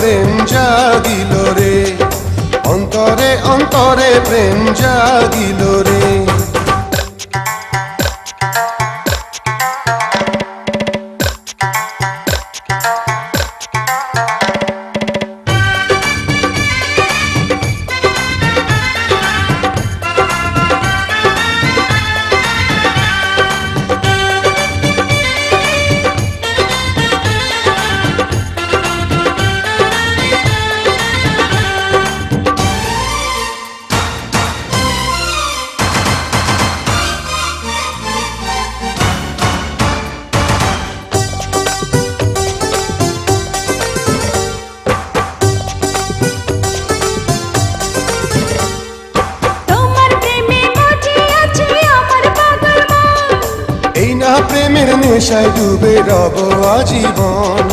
প্রেম জাগিল রে, অন্তরে অন্তরে প্রেম জাগিল রে। প্রেমের নেশায় ডুবে রব আজীবন,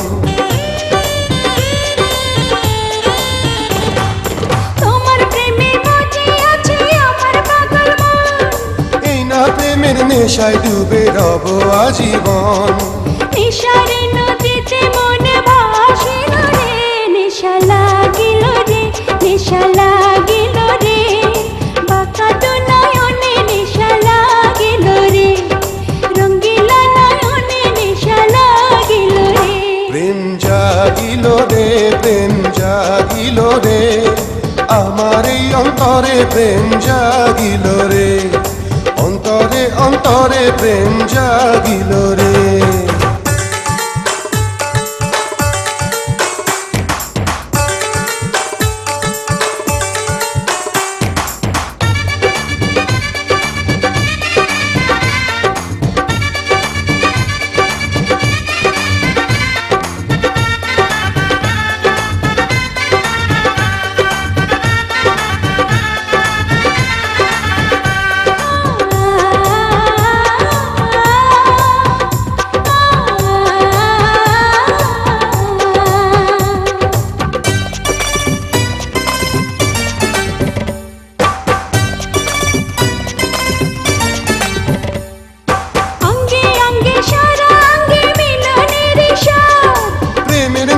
তোমার প্রেমে মজে আছে আমার পাগল মন। এই না প্রেমের নেশায় ডুবে রব আজীবন। নেশার নদীতে মনে ভাসিল রে, নেশা লাগিল রে, নেশা লাগিল রে, বাঁকা তো নয়নে নেশা লাগিল রে, রঙ্গিলা নয়নে নেশা লাগিল রে। প্রেম জাগিল রে, প্রেম জাগিল রে, আমার এই অন্তরে প্রেম জাগিল রে, অন্তরে অন্তরে প্রেম জাগিল রে।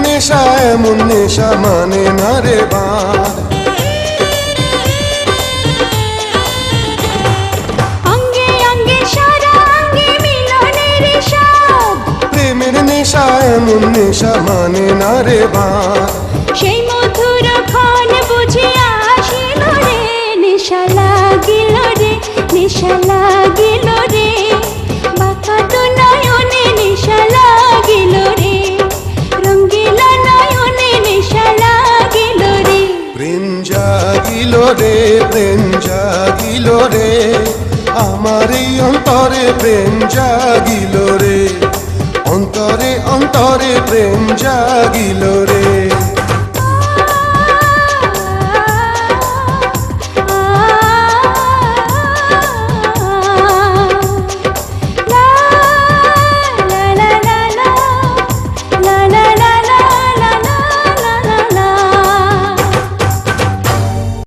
নেশা এমন নেশা মানে না রে বাঁধ, অঙ্গে অঙ্গে সারা অঙ্গে মিলনের স্বাদ। প্রেমের নেশা এমন নেশা মানে না রে বাঁধ। সেই মধুর ক্ষণ বুঝি আসিল রে, নেশা লাগিল রে, নেশা লাগিল রে, বাঁকা তো নয়নে নেশা লাগিল রে, রঙ্গিলা নয়নে নেশা লাগিল রে। প্রেম জাগিল রে, প্রেম জাগিল রে, আমার এই অন্তরে প্রেম জাগিল রে, অন্তরে অন্তরে প্রেম জাগিল রে।